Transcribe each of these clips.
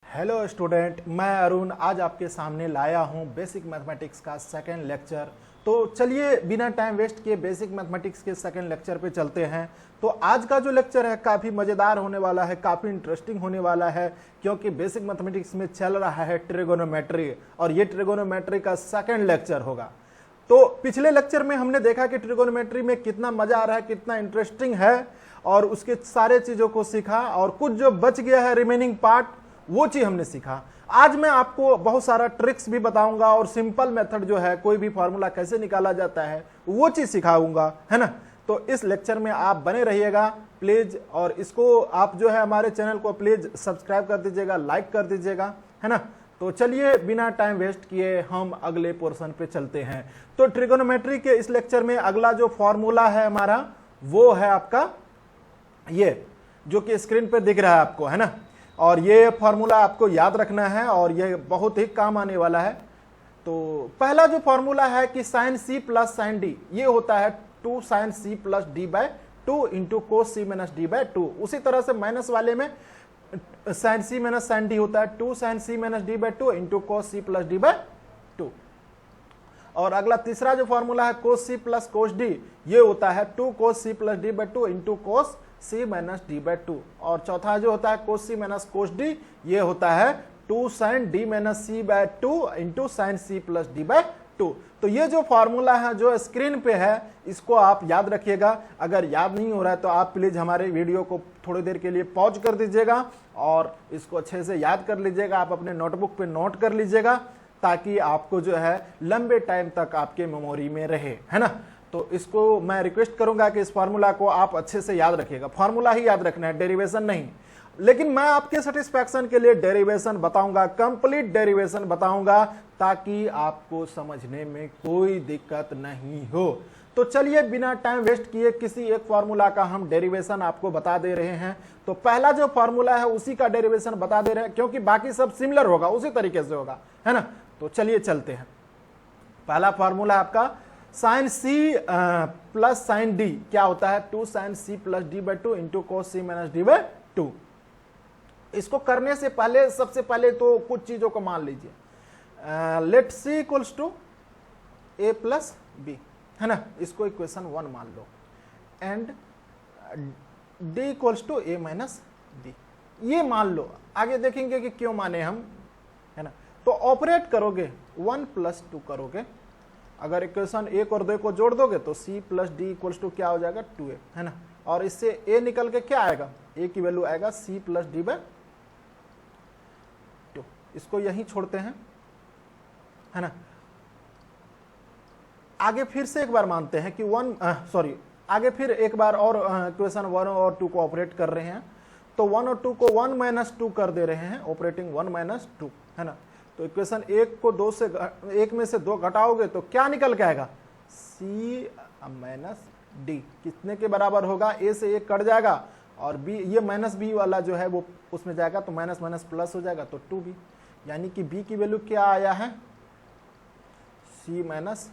Hello student, मैं अरुण आज आपके सामने लाया हूं बेसिक मैथमेटिक्स का सेकंड लेक्चर। तो चलिए बिना टाइम वेस्ट किए बेसिक मैथमेटिक्स के सेकंड लेक्चर पे चलते हैं। तो आज का जो लेक्चर है काफ़ी मज़ेदार होने वाला है, काफ़ी इंटरेस्टिंग होने वाला है, क्योंकि बेसिक मैथमेटिक्स में चल रहा है ट्रिगोनोमेट्री और ये ट्रिगोनोमेट्री का सेकंड लेक्चर होगा। तो पिछले लेक्चर में हमने देखा कि ट्रिगोनोमेट्री में कितना मजा आ रहा है, कितना इंटरेस्टिंग है और उसके सारे चीज़ों को सीखा और कुछ जो बच गया है रिमेनिंग पार्ट वो चीज हमने सीखा। आज मैं आपको बहुत सारा ट्रिक्स भी बताऊंगा और सिंपल मेथड जो है कोई भी फॉर्मूला कैसे निकाला जाता है वो चीज सिखाऊंगा, है ना। तो इस लेक्चर में आप बने रहिएगा प्लीज, और इसको आप जो है हमारे चैनल को प्लीज सब्सक्राइब कर दीजिएगा, लाइक कर दीजिएगा, है ना। तो चलिए बिना टाइम वेस्ट किए हम अगले पोर्शन पे चलते हैं। तो ट्रिगोनोमेट्री के इस लेक्चर में अगला जो फॉर्मूला है हमारा वो है आपका ये जो कि स्क्रीन पे दिख रहा है आपको, है ना। और ये फॉर्मूला आपको याद रखना है और ये बहुत ही काम आने वाला है। तो पहला जो फॉर्मूला है कि sine C plus sine D, ये होता है 2 sine C plus D by 2 into cos C minus D by 2। उसी तरह से माइनस वाले में sine C minus sine D होता है 2 sine C minus D by 2 into cos C plus D by 2। और अगला तीसरा जो फॉर्मूला है कोस सी प्लस कोस डी, ये होता है 2 cos C plus D by 2 into cos C minus D by 2। और चौथा जो होता है कोस सी माइनस कोस डी, ये होता है 2 sine D minus C by 2 into sine C plus D by 2। तो ये जो फॉर्मूला है जो स्क्रीन पे है इसको आप याद रखिएगा। अगर याद नहीं हो रहा है तो आप प्लीज हमारे वीडियो को थोड़ी देर के लिए पॉज कर दीजिएगा और इसको अच्छे से याद कर लीजिएगा। आप अपने नोटबुक पे नोट कर लीजिएगा ताकि आपको जो है लंबे टाइम तक आपके मेमोरी में रहे, है ना। तो इसको मैं रिक्वेस्ट करूंगा कि इस फार्मूला को आप अच्छे से याद रखिएगा। फार्मूला ही याद रखना है, डेरिवेशन नहीं। लेकिन मैं आपके सेटिस्फैक्शन के लिए डेरिवेशन बताऊंगा, कंप्लीट डेरिवेशन बताऊंगा ताकि आपको समझने में कोई दिक्कत नहीं हो। तो चलिए बिना टाइम वेस्ट किए किसी एक फार्मूला का हम डेरिवेशन आपको बता दे रहे हैं। तो पहला जो फार्मूला है उसी का डेरिवेशन बता दे रहे हैं, क्योंकि बाकी सब सिमिलर होगा, उसी तरीके से होगा, है ना। तो चलिए चलते हैं। पहला फार्मूला आपका sine C plus sine D क्या होता है 2 sine C plus D by 2 into cos C minus D by 2। इसको करने से पहले सबसे पहले तो कुछ चीजों को मान लीजिए। Let C equals to A plus B, है ना। इसको इक्वेशन 1 मान लो and D equals to A minus B, ये मान लो। आगे देखेंगे कि क्यों माने हम, है ना। तो ऑपरेट करोगे 1 प्लस 2 करोगे। अगर इक्वेशन 1 और 2 को जोड़ दोगे तो c plus D equals to क्या हो जाएगा 2a, है ना। और इससे a निकल के क्या आएगा, a की वैल्यू आएगा c प्लस डी बाय 2। इसको यहीं छोड़ते हैं, है ना। आगे फिर से एक बार मानते हैं कि आगे फिर एक बार और इक्वेशन 1 और 2 को ऑपरेट कर रहे हैं। तो 1 और 2 को 1 माइनस 2 कर दे रहे हैं, ऑपरेटिंग 1 माइनस 2, है ना। तो इक्वेशन 1 में से 2 घटाओगे तो क्या निकल के आएगा c माइनस डी। कितने के बराबर होगा, a से 1 कट जाएगा और b, ये माइनस बी वाला जो है वो उसमें जाएगा तो माइनस माइनस प्लस हो जाएगा तो 2b, यानी कि b की वैल्यू क्या आया है c माइनस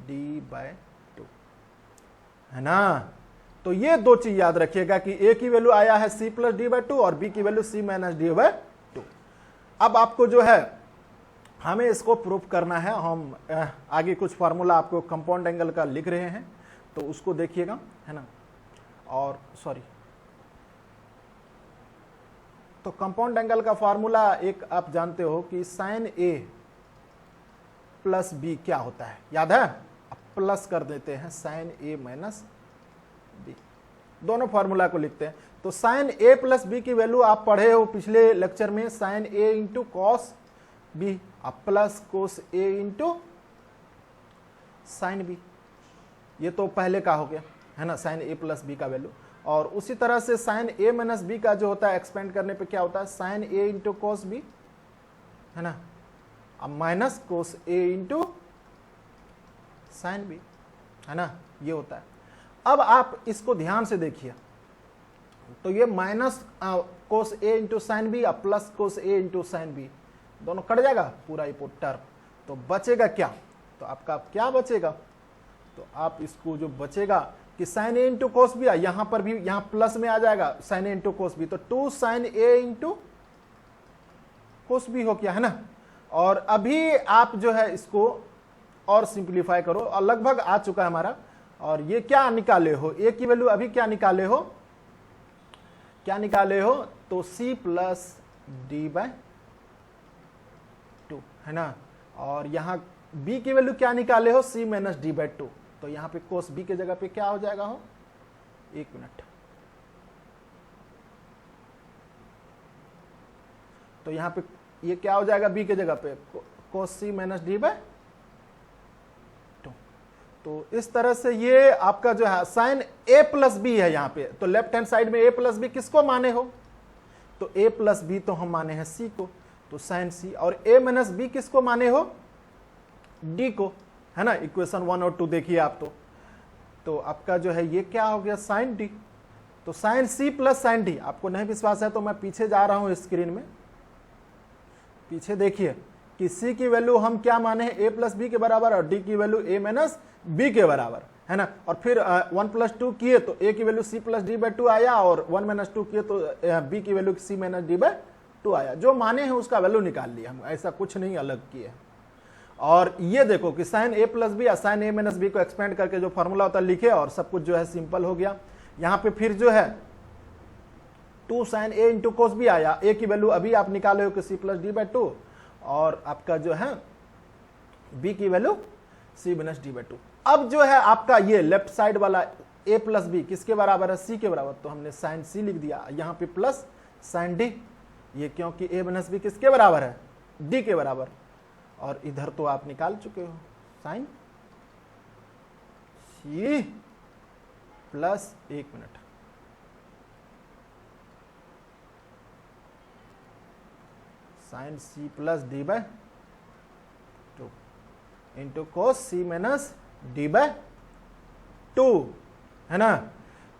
डी बाय 2, है ना। तो ये दो चीज याद रखिएगा कि a की वैल्यू आया है c प्लस डी बाय 2 और b की value c minus D by 2। अब आपको जो है हमें इसको प्रूफ करना है। हम आगे कुछ फार्मूला आपको कंपाउंड एंगल का लिख रहे हैं तो उसको देखिएगा, है ना। और तो कंपाउंड एंगल का फार्मूला एक आप जानते हो कि साइन a प्लस बी क्या होता है, याद है। अब प्लस कर देते हैं साइन a माइनस बी, दोनों फार्मूला को लिखते हैं। तो साइन a प्लस बी की वैल्यू आप पढ़े हो पिछले लेक्चर में, sine a into cos B अब plus cos A into sine B, ये तो पहले का हो गया, है ना, साइन ए प्लस बी का वैल्यू। और उसी तरह से साइन ए माइनस बी का जो होता है एक्सपेंड करने पे क्या होता है साइन ए इंटू कोस बी, है ना। अब minus cos A into sine B, है ना, ये होता है। अब आप इसको ध्यान से देखिए तो ये minus cos A into sine B अब plus cos A into sine B, दोनों कट जाएगा पूरा टर्म। तो बचेगा क्या, तो आपका क्या बचेगा, तो आप इसको जो बचेगा कि साइन ए इंटू कोस बी, यहां पर भी यहाँ प्लस में आ जाएगा साइन ए इंटू कोस बी, तो 2 साइन ए इंटू कोस बी हो गया, है ना। और अभी आप जो है इसको और सिंप्लीफाई करो और लगभग आ चुका है हमारा। और ये क्या निकाले हो, ए की वैल्यू अभी क्या निकाले हो, तो c प्लस डी बाय 2, है ना। और यहां b की वैल्यू क्या निकाले हो, c माइनस डी बाय 2। तो यहां पे कोस b के जगह पे क्या हो जाएगा हो, 1 मिनट, तो यहां पे ये क्या हो जाएगा b के जगह पे, कोस c माइनस डी बाय 2। तो इस तरह से ये आपका जो है साइन a प्लस बी है यहाँ पे। तो लेफ्ट हैंड साइड में a प्लस बी किसको माने हो, तो a प्लस बी तो हम माने हैं c को, तो साइन c। और a माइनस बी किसको माने हो, d को, है ना। इक्वेशन 1 और 2 देखिए आप। तो आपका जो है ये क्या हो गया, साइन d। तो sine c plus sine d। आपको नहीं विश्वास है तो मैं पीछे जा रहा हूं स्क्रीन में, पीछे देखिए कि c की वैल्यू हम क्या माने हैं, a प्लस बी के बराबर, और d की वैल्यू a माइनस बी के बराबर, है ना। और फिर 1 प्लस 2 किए तो a की value c plus D by 2 आया, और 1 माइनस 2 किए तो b की value c minus D by 2 आया। जो माने हैं उसका वैल्यू निकाल लिया हम, ऐसा कुछ नहीं अलग किए। और ये देखो कि साइन a प्लस बी या साइन a माइनस बी को एक्सपेंड करके जो फॉर्मूला होता है लिखे, और सब कुछ जो है सिंपल हो गया। यहाँ पे फिर जो है 2 sine a into cos B आया, a की वैल्यू अभी आप निकाले हो कि c प्लस डी बाई 2, और आपका जो है b की value c minus D by 2। अब जो है आपका ये लेफ्ट साइड वाला a प्लस बी किसके बराबर है, c के बराबर, तो हमने साइन c लिख दिया, यहाँ पे प्लस साइन d, ये क्योंकि a माइनस बी किसके बराबर है, d के बराबर। और इधर तो आप निकाल चुके हो, sine c plus 1 minute, sine c plus D by 2 into cos c minus D by 2, है ना।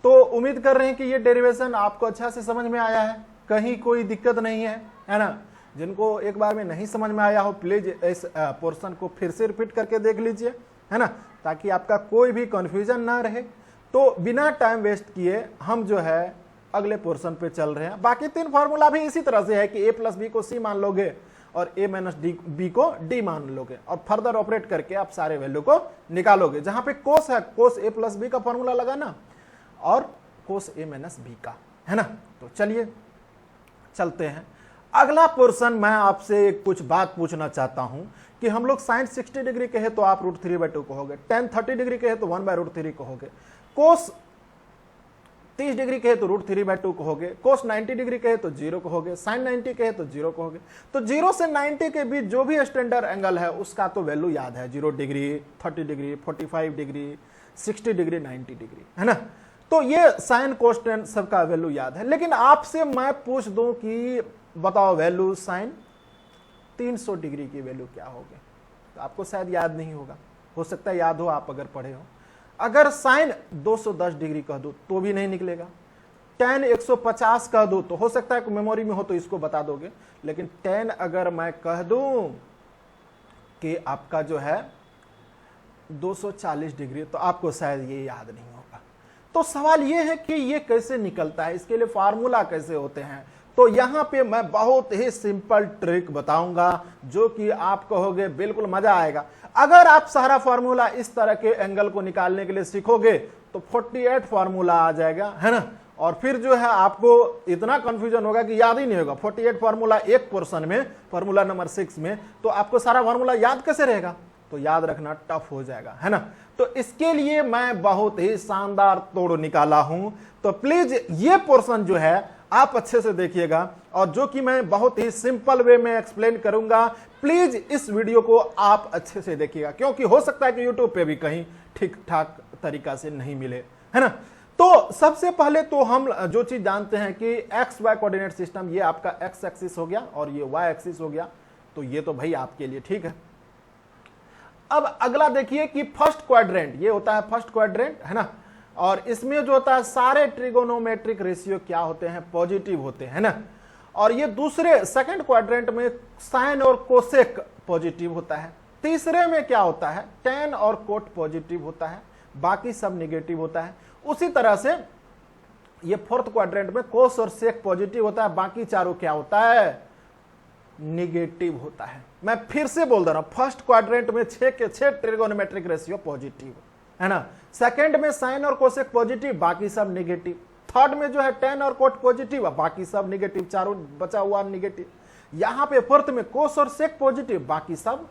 तो उम्मीद कर रहे हैं कि ये डेरिवेशन आपको अच्छा से समझ में आया है, कहीं कोई दिक्कत नहीं है ना। जिनको एक बार में नहीं समझ में आया हो प्लीज इस पोर्शन को फिर से रिपीट करके देख लीजिए, है ना, ताकि आपका कोई भी कंफ्यूजन ना रहे। तो बिना टाइम वेस्ट किए हम जो है अगले पोर्शन पे चल रहे हैं। बाकी 3 फार्मूला भी इसी तरह से है कि a प्लस बी को c मान लोगे और a माइनस बी को d मान लोगे, और फर्दर ऑपरेट करके आप सारे वैल्यू को निकालोगे। जहां पे कोस है, कोस a प्लस बी का फॉर्मूला लगाना और कोस a माइनस बी का, है ना। तो चलिए चलते हैं अगला पोर्शन। मैं आपसे कुछ बात पूछना चाहता हूं कि हम लोग साइन 60 डिग्री कहे तो आप √3/2 कहोगे, टेन 30 डिग्री कहे तो 1/√3 कहोगे, कोस 30 डिग्री कहे तो √3/2 कहोगे, कोस 90 डिग्री कहे तो 0 कहोगे, साइन 90 कहे तो 0 कहोगे। तो 0 से 90 के बीच जो भी स्टैंडर्ड एंगल है उसका तो वैल्यू याद है, 0 degree, 30 degree, 45 degree, 60 degree, 90 degree, है ना। तो ये साइन कोस्टेंट सबका वैल्यू याद है। लेकिन आपसे मैं पूछ दूं कि बताओ वैल्यू साइन 300 डिग्री की वैल्यू क्या होगी, तो आपको शायद याद नहीं होगा, हो सकता है याद हो आप अगर पढ़े हो। अगर साइन 210 डिग्री कह दो तो भी नहीं निकलेगा, टेन 150 कह दो तो हो सकता है कि मेमोरी में हो तो इसको बता दोगे, लेकिन टेन अगर मैं कह दूं कि आपका जो है 240 डिग्री तो आपको शायद ये याद नहीं होगा। तो सवाल ये है कि ये कैसे निकलता है, इसके लिए फार्मूला कैसे होते हैं। तो यहां पे मैं बहुत ही सिंपल ट्रिक बताऊंगा जो कि आप कहोगे बिल्कुल मजा आएगा। अगर आप सारा फार्मूला इस तरह के एंगल को निकालने के लिए सीखोगे तो 48 फार्मूला आ जाएगा, है ना। और फिर जो है आपको इतना कंफ्यूजन होगा कि याद ही नहीं होगा 48 फार्मूला एक पोर्शन में, फार्मूला नंबर 6 में, तो आपको सारा फार्मूला याद कैसे रहेगा, तो याद रखना टफ हो जाएगा, है ना। तो इसके लिए मैं बहुत ही शानदार तोड़ निकाला हूं। तो प्लीज ये पोर्शन जो है आप अच्छे से देखिएगा, और जो कि मैं बहुत ही सिंपल वे में एक्सप्लेन करूंगा, प्लीज इस वीडियो को आप अच्छे से देखिएगा, क्योंकि हो सकता है कि यूट्यूब पे भी कहीं ठीक ठाक तरीका से नहीं मिले, है ना। तो सबसे पहले तो हम जो चीज जानते हैं कि एक्स वाई कोऑर्डिनेट सिस्टम, ये आपका एक्स एक्सिस हो गया और ये वाई एक्सिस हो गया, तो ये तो भाई आपके लिए ठीक है। अब अगला देखिए कि फर्स्ट क्वाड्रेंट, ये होता है फर्स्ट क्वाड्रेंट, है ना, और इसमें जो होता है सारे ट्रिगोनोमेट्रिक रेशियो क्या होते हैं, पॉजिटिव होते हैं ना। और ये दूसरे सेकंड क्वाड्रेंट में साइन और कोसेक पॉजिटिव होता है। तीसरे में क्या होता है, टेन और कोट पॉजिटिव होता है, बाकी सब निगेटिव होता है। उसी तरह से ये फोर्थ क्वाड्रेंट में कोस और सेक पॉजिटिव होता है, बाकी चारों क्या होता है, निगेटिव होता है। मैं फिर से बोल दे रहा हूं, फर्स्ट क्वाड्रेंट में 6 के 6 ट्रिगोनोमेट्रिक रेशियो पॉजिटिव है ना, सेकंड में साइन और कोसेक पॉजिटिव, बाकी सब निगेटिव, थर्ड में जो है टेन और कोट पॉजिटिव, बाकी सब निगेटिव, चारों बचा हुआ निगेटिव, यहां पे फोर्थ में कोस और सेक पॉजिटिव, बाकी सब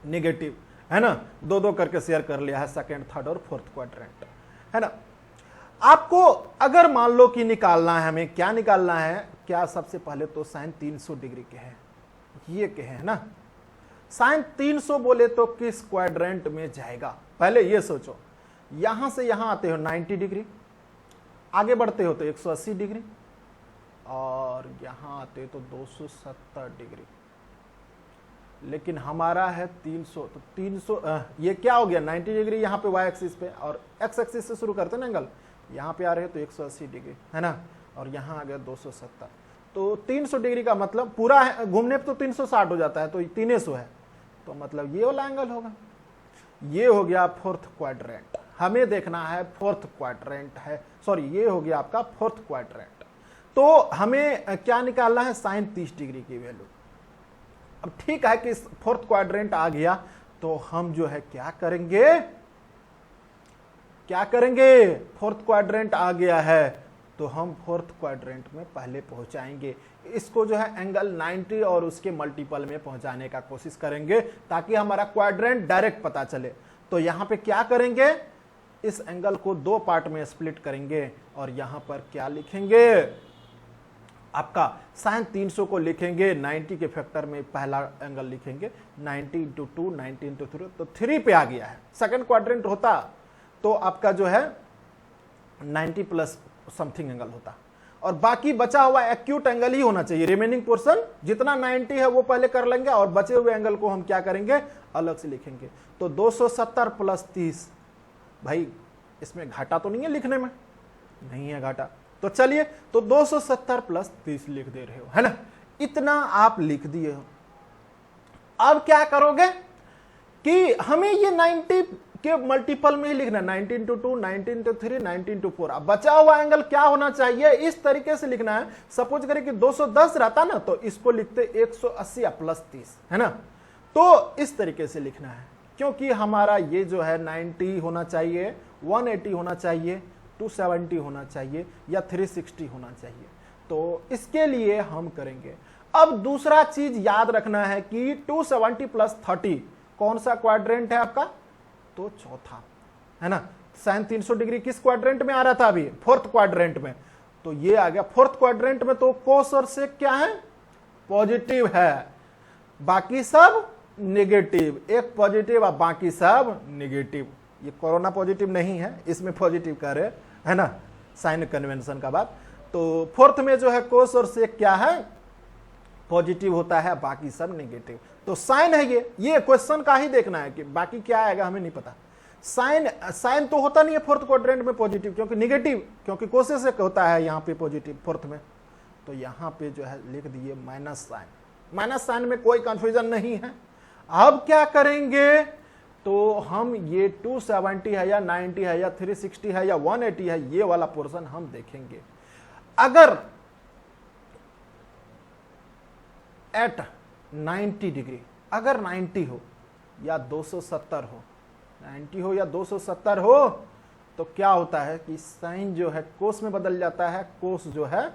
निगेटिव है ना। दो दो करके शेयर कर लिया है सेकंड, थर्ड और फोर्थ क्वाड्रेंट है ना। आपको अगर मान लो कि निकालना है, हमें क्या निकालना है, क्या सबसे पहले तो साइन 300 डिग्री के हैं, ये के है ना, साइन 300 बोले तो किस क्वाड्रेंट में जाएगा, पहले ये सोचो। यहां से यहां आते हो 90 डिग्री, आगे बढ़ते हो तो 180 डिग्री, और यहां आते हो तो 270 डिग्री, लेकिन हमारा है 300, तो 300 ये क्या हो गया 90 डिग्री यहाँ पे वाई एक्सिस पे, और एक्स एक्सिस से शुरू करते हैं ना एंगल, यहाँ पे आ रहे हैं तो 180 डिग्री है ना, और यहाँ आ गया 270, तो 300 डिग्री का मतलब पूरा घूमने पे तो 360 हो जाता है, तो 300 है, तो मतलब ये वाला एंगल होगा। ये हो गया फोर्थ क्वाड्रेंट, हमें देखना है फोर्थ क्वाड्रेंट है, सॉरी ये हो गया आपका फोर्थ क्वाड्रेंट। तो हमें क्या निकालना है, साइन 30 डिग्री की वैल्यू। अब ठीक है कि फोर्थ क्वाड्रेंट आ गया, तो हम जो है क्या करेंगे, फोर्थ क्वाड्रेंट आ गया है तो हम फोर्थ क्वाड्रेंट में पहले पहुंचाएंगे, इसको जो है एंगल 90 और उसके मल्टीपल में पहुंचाने का कोशिश करेंगे, ताकि हमारा क्वाड्रेंट डायरेक्ट पता चले। तो यहां पे क्या करेंगे, इस एंगल को दो पार्ट में स्प्लिट करेंगे, और यहां पर क्या लिखेंगे, आपका साइन 300 को लिखेंगे 90 के फैक्टर में, पहला एंगल लिखेंगे 90 इंटू 2, 90 इंटू 3, तो 3 पे आ गया है। सेकंड क्वाड्रेंट होता तो आपका जो है 90 प्लस समथिंग एंगल होता, और बाकी बचा हुआ एक्यूट एंगल ही होना चाहिए। रिमेनिंग पोर्शन जितना 90 है वो पहले कर लेंगे, और बचे हुए एंगल को हम क्या करेंगे, अलग से लिखेंगे। तो 270 प्लस 30, भाई इसमें घाटा तो नहीं है लिखने में, नहीं है घाटा, तो चलिए तो 270 प्लस 30 लिख दे रहे हो, है ना, इतना आप लिख दिए हो। अब क्या करोगे कि हमें ये 90 के मल्टीपल में ही लिखना, 90 इंटू 2, 90 इंटू 3, 90 इंटू 4। अब बचा हुआ एंगल क्या होना चाहिए, इस तरीके से लिखना है। सपोज करें कि 210 रहता ना, तो इसको लिखते 180 प्लस 30, है ना, तो इस तरीके से लिखना है, क्योंकि हमारा ये जो है 90 होना चाहिए, 180 होना चाहिए, 270 होना चाहिए, या 360 होना चाहिए। तो इसके लिए हम करेंगे। अब दूसरा चीज याद रखना है कि 270 प्लस 30 कौन सा क्वाड्रेंट है आपका, तो चौथा, है ना। साइन 300 डिग्री किस क्वाड्रेंट में आ रहा था अभी, फोर्थ क्वाड्रेंट में, तो ये आ गया फोर्थ क्वाड्रेंट में। तो कोस और सेक क्या है, पॉजिटिव है, बाकी सब नेगेटिव, एक पॉजिटिव और बाकी सब नेगेटिव। ये कोरोना पॉजिटिव नहीं है, इसमें पॉजिटिव कर रहे है ना, साइन कन्वेंशन का बात। तो फोर्थ में जो है कोस और सेक क्या है, पॉजिटिव होता है, बाकी सब नेगेटिव। तो साइन है ये क्वेश्चन का ही देखना है कि बाकी क्या आएगा हमें नहीं पता। साइन तो होता नहीं है फोर्थ क्वाड्रेंट में पॉजिटिव, क्योंकि नेगेटिव, क्योंकि कोसे से होता है यहाँ पे पॉजिटिव फोर्थ में। तो यहाँ पे जो है लिख दिए माइनस साइन, माइनस साइन में कोई कंफ्यूजन नहीं है। अब क्या करेंगे, तो हम ये 270 है या 90 है या 360 है या 180 है, ये वाला पोर्शन हम देखेंगे। अगर एट 90 डिग्री, अगर 90 हो या 270 हो, 90 हो या 270 हो, तो क्या होता है कि साइन जो है कोस में बदल जाता है, कोस जो है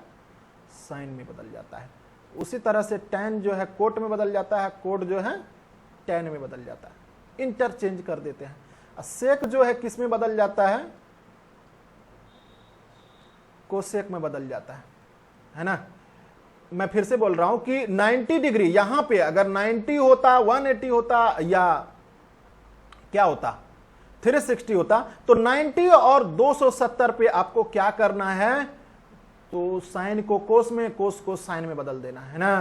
साइन में बदल जाता है। उसी तरह से टैन जो है कोट में बदल जाता है, कोट जो है टैन में बदल जाता है, इंटरचेंज कर देते हैं। सेक जो है किस में बदल जाता है, कोसेक में बदल जाता है ना। मैं फिर से बोल रहा हूं कि 90 डिग्री यहां पे अगर 90 होता, 180 होता, या क्या होता 360 होता, तो 90 और 270 पे आपको क्या करना है, तो साइन को कोस में, कोस को साइन में बदल देना है ना।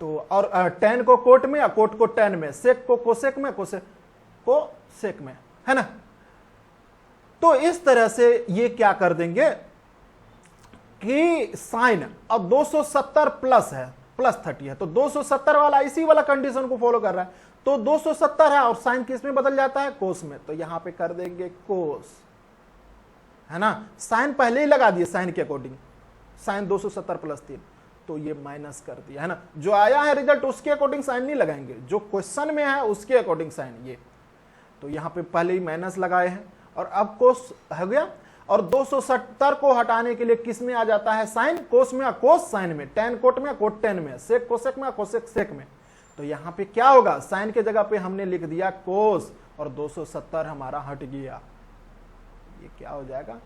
तो और टैन को कोट में या कोट को टैन में, सेक को कोसेक में, कोसेक को सेक में, है ना। तो इस तरह से ये क्या कर देंगे कि साइन अब 270 प्लस है, प्लस 30 है, तो 270 वाला इसी वाला कंडीशन को फॉलो कर रहा है। तो 270 है और साइन किस में बदल जाता है, कोस में, तो यहां पे कर देंगे कोस, है ना। साइन पहले ही लगा दिए साइन के अकॉर्डिंग, साइन 270 प्लस 3, तो ये माइनस कर दिया, है ना। जो आया है रिजल्ट उसके अकॉर्डिंग साइन नहीं लगाएंगे, जो क्वेश्चन में है उसके अकॉर्डिंग साइन। ये तो यहाँ पे पहले ही माइनस लगाए हैं और अब कोस हो गया। और 270 को हटाने के लिए किस में आ जाता है साइन, कोस में, कोस साइन में, टेन कोट में, कोट टेन में, सेक कोसेक में, कोसेक सेक में। तो यहाँ पे क्या होगा, साइन के जगह पे हमने लिख दिया कोस और 270 हमारा हट गया। ये क्या हो जाएगा,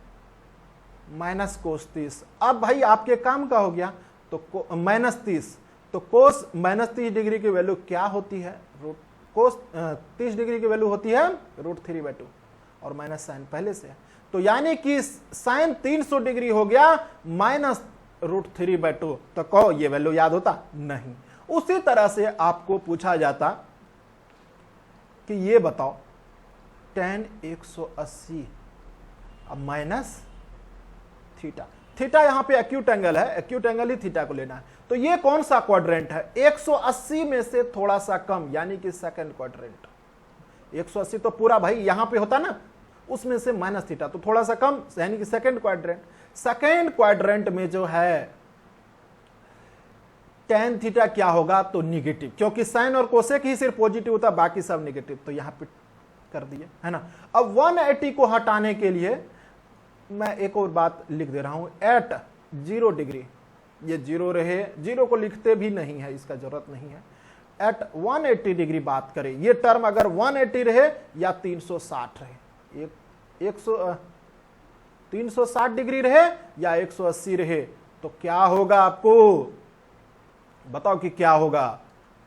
माइनस कोस 30। अब भाई आपके काम का हो गया, तो माइनस 30, तो कोस माइनस 30 डिग्री की वैल्यू क्या होती है, रूट कोस 30 डिग्री की वैल्यू होती है √3/2 और माइनस साइन पहले से है। तो यानी कि साइन 300 डिग्री हो गया माइनस √3/2। तो कहो ये वैल्यू याद होता नहीं। उसी तरह से आपको पूछा जाता कि ये बताओ tan 180 अब माइनस थीटा, थीटा यहां पे एक्यूट एंगल है, एक्यूट एंगल ही थीटा को लेना है। तो ये कौन सा क्वाड्रेंट है, 180 में से थोड़ा सा कम, यानी कि सेकंड क्वाड्रेंट। 180 तो पूरा भाई यहां पे होता ना, उसमें से माइनस थीटा, तो थोड़ा सा कम, यानी कि सेकंड क्वाड्रेंट। सेकंड क्वाड्रेंट में जो है टेन थीटा क्या होगा, तो निगेटिव, क्योंकि साइन और कोसेक ही सिर्फ पॉजिटिव होता, बाकी सब निगेटिव। तो यहां पे कर दिए, है ना। अब 180 को हटाने के लिए मैं एक और बात लिख दे रहा हूं, एट 0 डिग्री, ये 0 रहे, 0 को लिखते भी नहीं है, इसका जरूरत नहीं है। एट 180 डिग्री बात करें, ये टर्म अगर 180 रहे या 360 रहे, 360 डिग्री रहे या 180 रहे, तो क्या होगा, आपको बताओ कि क्या होगा,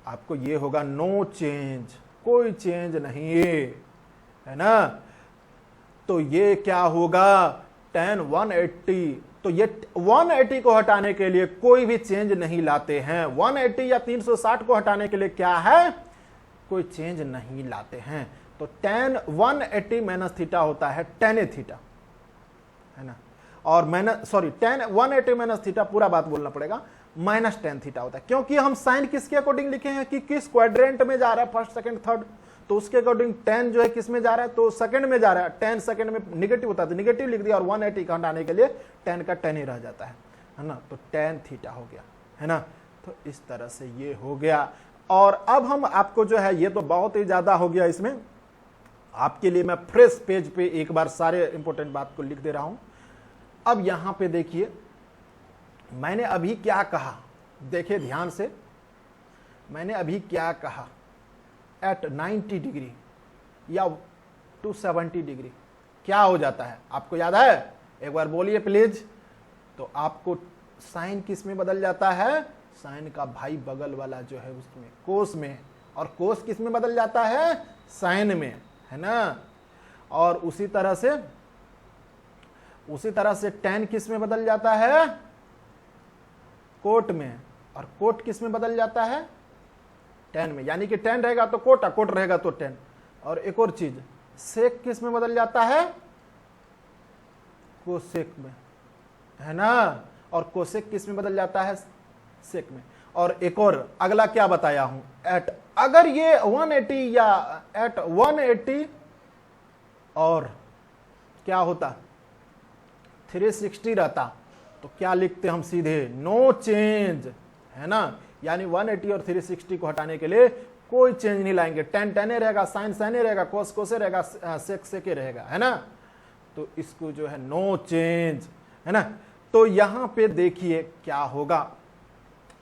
आपको ये होगा नो चेंज, कोई चेंज नहीं है ना। तो ये क्या होगा tan 180, तो ये 180 को हटाने के लिए कोई भी चेंज नहीं लाते हैं, 180 या 360 को हटाने के लिए क्या है, कोई चेंज नहीं लाते हैं। तो tan 180 माइनस थीटा होता है tan a थीटा, है ना। और tan 180 माइनस थीटा, पूरा बात बोलना पड़ेगा, माइनस tan थीटा होता है, क्योंकि हम साइन किसके अकॉर्डिंग लिखे हैं कि किस क्वाड्रेंट में जा रहा है, फर्स्ट सेकंड थर्ड, तो उसके अकॉर्डिंग tan जो है किस में जा रहा है, तो सेकंड में जा रहा है। tan सेकंड में निगेटिव होता है तो निगेटिव लिख दिया, और 180 का हटाने के लिए tan का tan ही रह जाता है ना। तो tan थीटा हो गया, है ना। तो इस तरह से ये हो गया। और अब हम आपको जो है, ये तो बहुत ही ज्यादा हो गया, इसमें आपके लिए मैं फ्रेश पेज पे एक बार सारे इंपॉर्टेंट बात को लिख दे रहा हूं। अब यहां पे देखिए मैंने अभी क्या कहा, देखिए ध्यान से, मैंने अभी क्या कहा, एट 90 डिग्री या 270 डिग्री क्या हो जाता है, आपको याद है, एक बार बोलिए प्लीज। तो आपको साइन किस में बदल जाता है, साइन का भाई बगल वाला जो है उसमें, कोस में, और कोस किस में बदल जाता है, साइन में, है ना। और उसी तरह से tan किस में बदल जाता है, कोट में, और कोट किस में बदल जाता है, tan में, यानी कि tan रहेगा तो कोट, कोट रहेगा तो tan। और एक और चीज, सेक किस में बदल जाता है, कोसेक में, है ना। और कोसेक किस में बदल जाता है, सेक में। और एक और अगला क्या बताया हूं, एट, अगर ये 180 या एट 180 और क्या होता 360 रहता, तो क्या लिखते हम सीधे, नो चेंज, है ना। यानी 180 और 360 को हटाने के लिए कोई चेंज नहीं लाएंगे, tan tan रहेगा, साइन साइन रहेगा, कोस कोसे रहेगा, सेक सेके रहेगा, है ना। तो इसको जो है नो चेंज, है ना। तो यहां पे देखिए क्या होगा,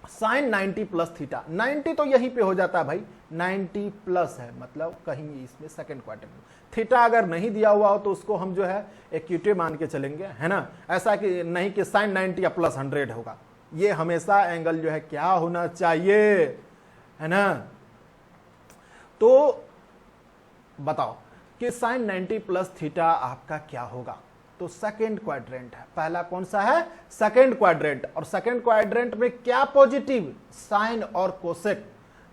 साइन 90 प्लस थीटा, 90 तो यहीं पे हो जाता है भाई, 90 प्लस है, मतलब कहीं इसमें सेकंड क्वाड्रेंट में। थीटा अगर नहीं दिया हुआ हो तो उसको हम जो है एक्यूटिव मान के चलेंगे, है ना। ऐसा कि नहीं कि साइन 90 या प्लस 100 होगा, ये हमेशा एंगल जो है क्या होना चाहिए, है ना। तो बताओ कि साइन 90 प्लस थीटा आपका क्या होगा, तो सेकंड क्वाड्रेंट है। पहला कौन सा है, सेकंड क्वाड्रेंट। और सेकंड क्वाड्रेंट में क्या पॉजिटिव, साइन और कोसेक।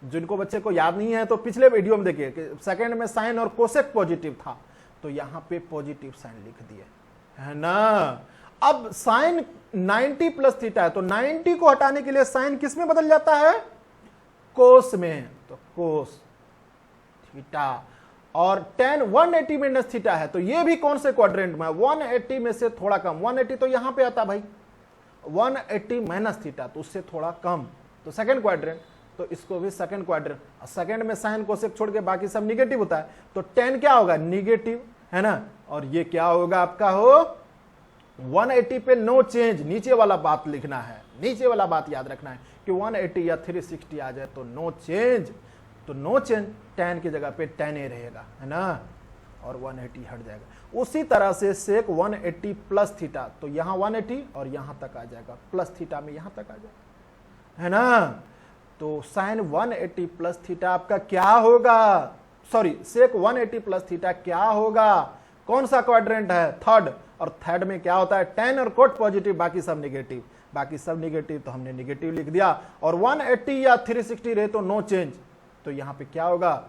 जिनको बच्चे को याद नहीं है तो पिछले वीडियो में देखिए कि सेकंड में साइन और कोसेक पॉजिटिव था, तो यहां पे पॉजिटिव साइन लिख दिए, है ना। अब साइन 90 प्लस थीटा है, तो 90 को हटाने के लिए साइन किस में बदल जाता है, कोस में, तो कोस थीटा। और tan 180 माइनस थीटा है, तो ये भी कौन से क्वाड्रेंट में, 180 में से थोड़ा कम, 180 तो यहां पे आता भाई, 180 माइनस थीटा, तो उससे थोड़ा कम, तो सेकंड क्वाड्रेंट, तो इसको भी सेकंड क्वाड्रेंट। सेकंड में साइन कोसेक छोड़ के बाकी सब निगेटिव होता है, तो tan क्या होगा, निगेटिव, है ना। और ये क्या होगा आपका हो 180 पे नो चेंज, नीचे वाला बात लिखना है, नीचे वाला बात याद रखना है कि 180 या 360 आ जाए तो नो चेंज, तो नो चेंज tan की जगह पे tan a रहेगा, है ना, और 180 हट जाएगा। उसी तरह से सेक 180 प्लस थीटा, तो यहां 180 और यहां तक आ जाएगा, प्लस थीटा में यहां तक आ जाएगा, है ना। तो साइन 180 प्लस थीटा आपका क्या होगा, सॉरी सेक 180 प्लस थीटा क्या होगा, कौन सा क्वाड्रेंट है, थर्ड, और थर्ड में क्या होता है, tan और कोट पॉजिटिव, बाकी सब निगेटिव, बाकी सब निगेटिव, तो हमने निगेटिव लिख दिया। और 180 या 360 रहे तो नो चेंज, तो यहां पे क्या होगा,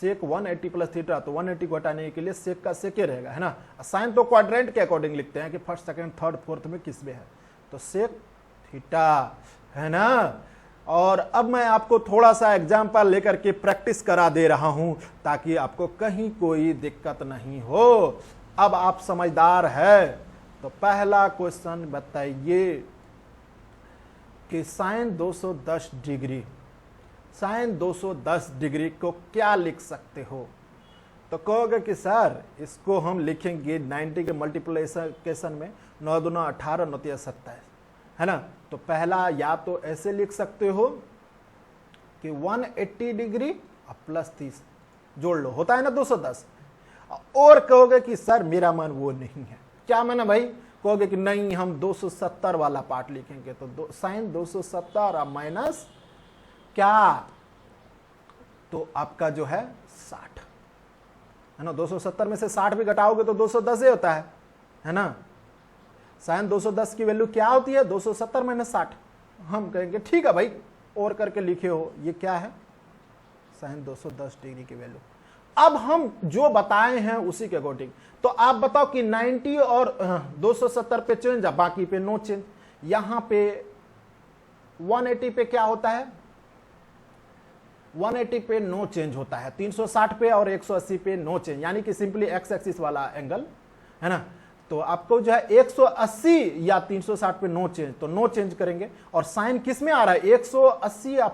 सेक 180 प्लस थीटा, तो 180 को हटाने के लिए सेक का सेक रहेगा, है ना। साइन तो क्वाड्रेंट के अकॉर्डिंग लिखते हैं कि फर्स्ट सेकंड थर्ड फोर्थ में किस में है, तो सेक थीटा, है ना। और अब मैं आपको थोड़ा सा एग्जाम्पल लेकर के प्रैक्टिस करा दे रहा हूं ताकि आपको कहीं कोई दिक्कत नहीं हो। अब आप समझदार है, तो पहला क्वेश्चन बताइए कि साइन 210 डिग्री, साइन 210 डिग्री को क्या लिख सकते हो, तो कहोगे कि सर इसको हम लिखेंगे 90 के मल्टीप्लिकेशन में, 9 दूना 18, 9 तिया 27, है ना। तो पहला या तो ऐसे लिख सकते हो कि 180 डिग्री और प्लस 30 जोड़ लो, होता है ना 210। और कहोगे कि सर मेरा मन वो नहीं है, क्या मन है भाई, कहोगे कि नहीं हम 270 वाला पार्ट लिखेंगे, तो साइन 270 और माइनस क्या, तो आपका जो है 60, है ना। 270 में से 60 भी घटाओगे तो 210 ही होता है ना। साइन 210 की वैल्यू क्या होती है, 270 माइनस 60। हम कहेंगे ठीक है भाई, और करके लिखे हो, ये क्या है, साइन 210 डिग्री की वैल्यू। अब हम जो बताए हैं उसी के अकॉर्डिंग, तो आप बताओ कि 90 और 270 पे चेंज है, बाकी पे नो चेंज। यहां पे 180 पे क्या होता है, 180 पे नो चेंज होता है, 360 पे और 180 पे नो चेंज, यानी कि सिंपली एक्स एक्सिस वाला एंगल, है ना। तो आपको जो है 180 या 360 पे नो चेंज, तो नो चेंज करेंगे। और साइन किस में आ रहा है, 180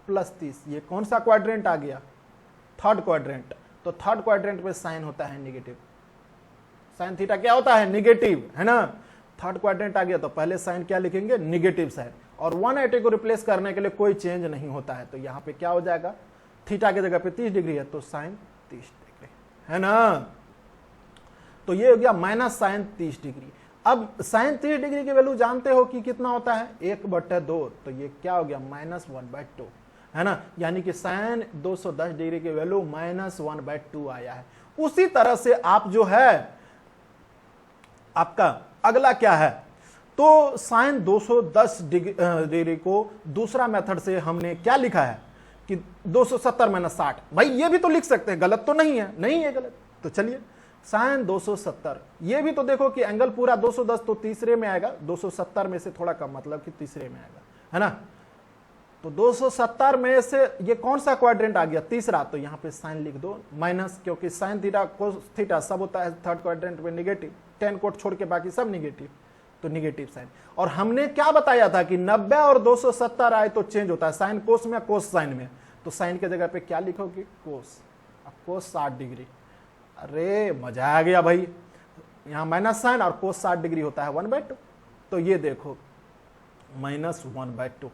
प्लस 30, ये कौन सा क्वाड्रेंट आ गया, थर्ड क्वाड्रेंट। तो थर्ड क्वाड्रेंट में साइन होता है निगेटिव, साइन थीटा क्या होता है, निगेटिव, है ना। थर्ड क्वाड्रेंट आ गया तो पहले साइन क्या लिखेंगे, निगेटिव साइन। और 180 को रिप्लेस करने के लिए कोई चेंज नहीं होता है, तो यहां पे क्या हो जाएगा, थीटा की जगह पे 30 डिग्री है तो साइन 30 डिग्री, है ना। तो ये हो गया माइनस साइन 30 डिग्री। अब साइन 30 डिग्री की वैल्यू जानते हो कि कितना होता है, 1/2, तो ये क्या हो गया, -1/2, है ना। यानी कि साइन 210 डिग्री की वैल्यू -1/2 आया है। उसी तरह से आप जो है आपका अगला क्या है, तो साइन 210 डिग्री को दूसरा मेथड से हमने क्या लिखा है कि 270 माइनस 60, भाई ये भी तो लिख सकते हैं, गलत तो नहीं है, नहीं है गलत। तो चलिए साइन 270, ये भी तो देखो कि एंगल पूरा 210 तो तीसरे में आएगा, 270 में से थोड़ा कम, मतलब कि तीसरे में आएगा, है ना। तो 270 में से ये कौन सा क्वाड्रेंट आ गया, तीसरा, तो यहां पे साइन लिख दो माइनस, क्योंकि साइन थीटा कोस थीटा सब होता है थर्ड क्वाड्रेंट में निगेटिव, tan कोट छोड़ के बाकी सब निगेटिव, तो निगेटिव साइन। और हमने क्या बताया था कि 90 और 270 आए तो चेंज होता है, साइन कोस में कोस साइन में, तो साइन के जगह पे क्या लिखोगे, कोस, अब कोस 60 डिग्री। अरे मजा आ गया भाई, यहां माइनस साइन और कोस 60 डिग्री होता है 1/2, तो ये देखो -1/2,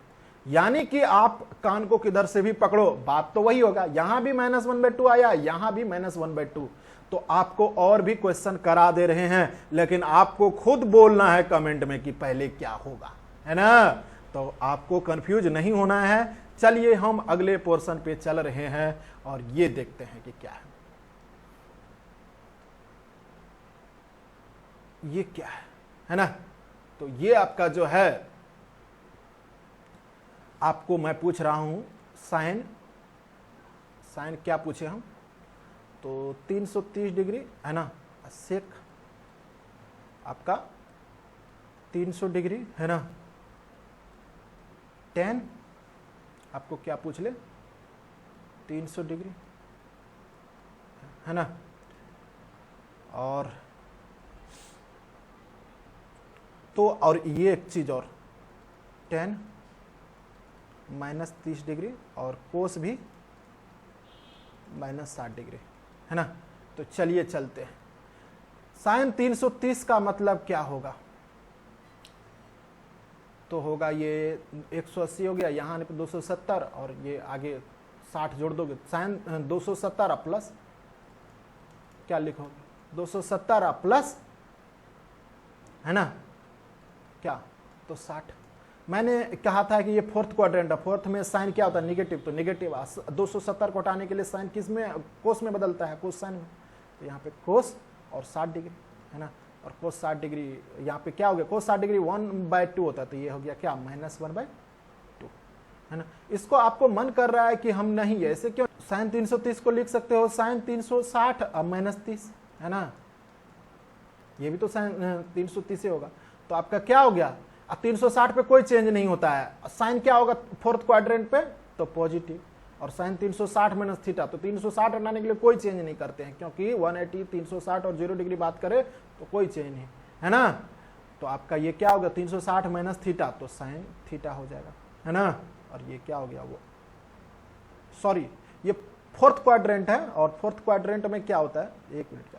यानी कि आप कान को किधर से भी पकड़ो बात तो वही होगा, यहां भी -1/2 आया, यहां भी -1/2। तो आपको और भी क्वेश्चन करा दे रहे हैं, लेकिन आपको खुद बोलना है कमेंट में कि पहले क्या होगा, है ना। तो आपको कंफ्यूज नहीं होना है। चलिए हम अगले पोर्शन पे चल रहे हैं और ये देखते हैं कि क्या है, ये क्या है ना। तो ये आपका जो है, आपको मैं पूछ रहा हूं साइन, साइन क्या पूछे हम, तो 330 डिग्री, है ना। सेक आपका 300 डिग्री, है ना। tan आपको क्या पूछ ले, 300 डिग्री, है ना। और तो और ये एक चीज और tan -30 और कोस भी -60 है ना। तो चलिए चलते हैं। साइन 330 का मतलब क्या होगा, तो होगा ये 180 हो गया, यहाँ आने पर 270 और ये आगे 60 जोड़ दोगे, साइन 270 प्लस क्या लिखोगे 270 प्लस है ना क्या, तो 60। मैंने कहा था कि ये फोर्थ क्वाड्रेंट है, फोर्थ में साइन क्या होता है निगेटिव, तो निगेटिव 270 को हटाने के लिए साइन किस में, कोस में बदलता है, कोस साइन में। तो यहाँ पे कोस और 60 है ना, और कोस 60 यहाँ पे क्या हो गया, कोस 60 1/2 होता है, तो ये हो गया क्या -1/2 है ना। इसको आपको मन कर रहा है कि हम नहीं है, ऐसे क्यों, साइन 330 को लिख सकते हो साइन 360 अब -30 है ना, ये भी तो साइन 330 से होगा। तो आपका क्या हो गया, अब 360 पे कोई चेंज नहीं होता है, साइन क्या होगा फोर्थ क्वाड्रेंट पे, तो पॉजिटिव, और साइन 360 माइनस थीटा, तो 360 हटाने के लिए कोई चेंज नहीं करते हैं, क्योंकि 180 360 और 0 बात करें तो कोई चेंज नहीं है ना। तो आपका ये क्या होगा 360 माइनस थीटा, तो साइन थीटा हो जाएगा है ना। और ये क्या हो गया, वो सॉरी ये फोर्थ क्वाड्रेंट है, और फोर्थ क्वाड्रेंट में क्या होता है, एक मिनट का,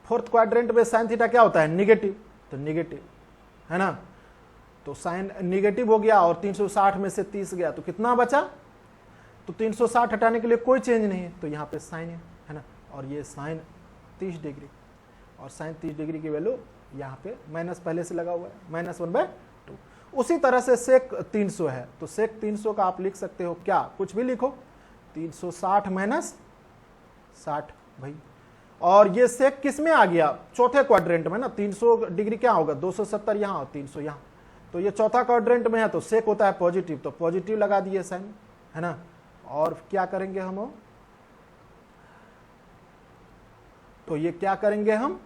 फोर्थ क्वाड्रेंट में साइन थीटा क्या होता है निगेटिव, तो निगेटिव है ना। तो साइन निगेटिव हो गया और 360 में से 30 गया, तो कितना बचा, तो 360 हटाने के लिए कोई चेंज नहीं है, तो यहाँ पे साइन है ना। और ये साइन 30 और साइन 30 की वैल्यू यहाँ पे माइनस पहले से लगा हुआ है, -1/2। उसी तरह से सेक 300 है, तो सेक 300 का आप लिख सकते हो क्या, कुछ भी लिखो, 360 माइनस 60 भाई। और ये सेक किस में आ गया, चौथे क्वाड्रेंट में ना, 300 क्या होगा 270 यहाँ और 300 यहाँ, तो ये चौथा क्वाड्रेंट में है, तो सेक होता है पॉजिटिव, तो पॉजिटिव लगा दिए साइन है ना। और क्या करेंगे हम, तो ये क्या करेंगे हम,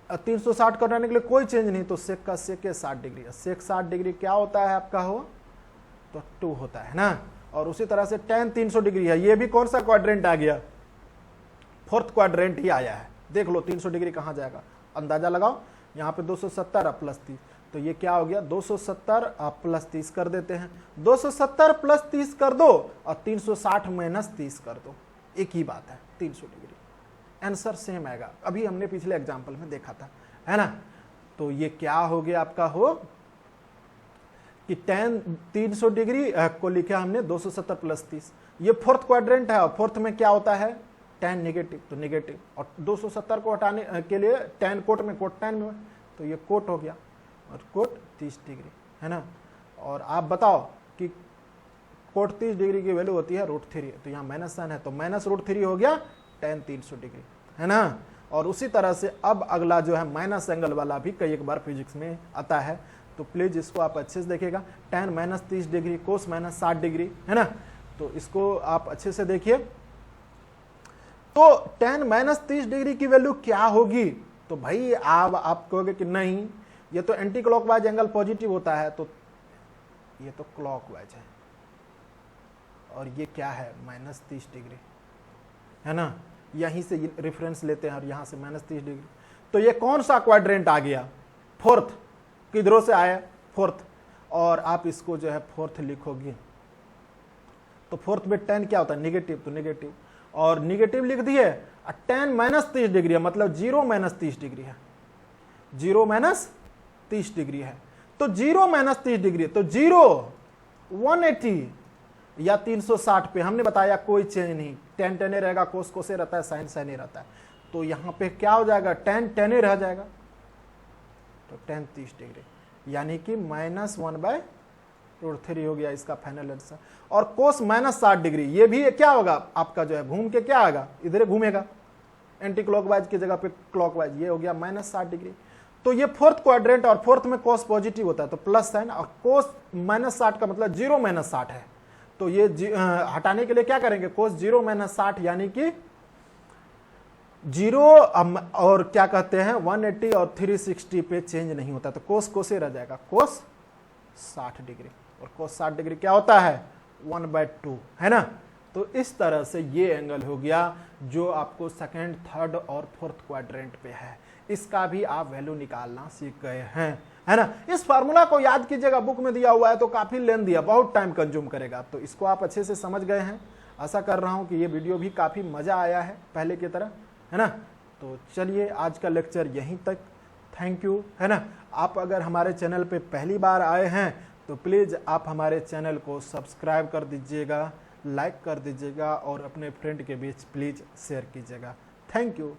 360 कटाने के लिए कोई चेंज नहीं, तो सेक का सेक है 60 सेक 60 क्या होता है आपका हो, तो 2 होता है ना। और उसी तरह से tan 300 है, ये भी कौन सा क्वाड्रेंट आ गया, फोर्थ क्वाड्रेंट ही आया है। देख लो 300 कहां जाएगा, अंदाजा लगाओ, यहाँ पे 270 प्लस 30, तो ये क्या हो गया 270 प्लस 30 कर देते हैं, 270 प्लस 30 कर दो और 360 माइनस 30 कर दो, एक ही बात है 300, आंसर सेम आएगा। अभी हमने पिछले एग्जांपल में देखा था है ना। तो ये क्या हो गया आपका हो कि tan 300 को लिखा हमने 270 प्लस 30, ये फोर्थ क्वाड्रेंट है, और फोर्थ में क्या होता है tan नेगेटिव, तो नेगेटिव, और 270 को हटाने के लिए tan कोट में, कोट tan में, तो ये कोट हो गया, और कोट 30 है ना। और आप बताओ कि कोट 30 की वैल्यू होती है √3, तो यहाँ माइनस साइन है, तो माइनस √3 हो गया tan 300 है ना। और उसी तरह से अब अगला जो है माइनस एंगल वाला भी कई एक बार फिजिक्स में आता है, तो प्लीज इसको आप अच्छे से देखिएगा, tan -30 कोस -60 है ना। तो इसको आप अच्छे से देखिए, तो tan -30 की वैल्यू क्या होगी, तो भाई आप कहोगे कि नहीं ये तो एंटी क्लॉकवाइज एंगल पॉजिटिव होता है, तो ये तो क्लॉकवाइज है, और ये क्या है -30 है ना। यहीं से रेफरेंस लेते हैं और यहां से -30, तो ये कौन सा क्वाड्रेंट आ गया, फोर्थ, किधरों से आया फोर्थ, और आप इसको जो है फोर्थ लिखोगे, तो फोर्थ में tan क्या होता है निगेटिव, तो निगेटिव, और निगेटिव लिख दिए, tan -30 मतलब 0 -30 है, 0 -30 है, तो 0 -30, तो 0 180 या 360 पे हमने बताया कोई चेंज नहीं, tan tan रहेगा, कोस कोसे रहता है, साइन साइन रहता है, तो यहां पे क्या हो जाएगा tan tan रह जाएगा, तो tan 30 यानी कि -1/√3 हो गया इसका फाइनल आंसर। और कोस -60 ये भी क्या होगा आपका जो है घूम के क्या आएगा, इधर घूमेगा, एंटी क्लॉकवाइज की जगह पे क्लॉकवाइज, ये हो गया -60। तो ये फोर्थ क्वाड्रेंट, और फोर्थ में कोस पॉजिटिव होता है, तो प्लस साइन, और कोस -60 का मतलब 0 -60 है, तो ये हटाने के लिए क्या करेंगे, कोस 0 -60 यानी कि 0 और क्या कहते हैं 180 और 360 पे चेंज नहीं होता, तो कोस कोसे रह जाएगा, कोस 60 डिग्री, और कोस 60 डिग्री क्या होता है 1/2 है ना। तो इस तरह से ये एंगल हो गया जो आपको सेकंड, थर्ड और फोर्थ क्वाड्रेंट पे है। इसका भी आप वैल्यू निकालना सीख गए हैं, है ना। इस फार्मूला को याद कीजिएगा, बुक में दिया हुआ है तो काफी लेंथ दिया, बहुत टाइम कंज्यूम करेगा। तो इसको आप अच्छे से समझ गए हैं। आशा कर रहा हूं कि ये वीडियो भी काफी मजा आया है पहले की तरह, है ना। तो चलिए आज का लेक्चर यहीं तक। थैंक यू, है ना। आप अगर हमारे चैनल पे पहली बार आए हैं तो प्लीज आप हमारे चैनल को सब्सक्राइब कर दीजिएगा, लाइक कर दीजिएगा और अपने फ्रेंड के बीच प्लीज शेयर कीजिएगा। Thank you.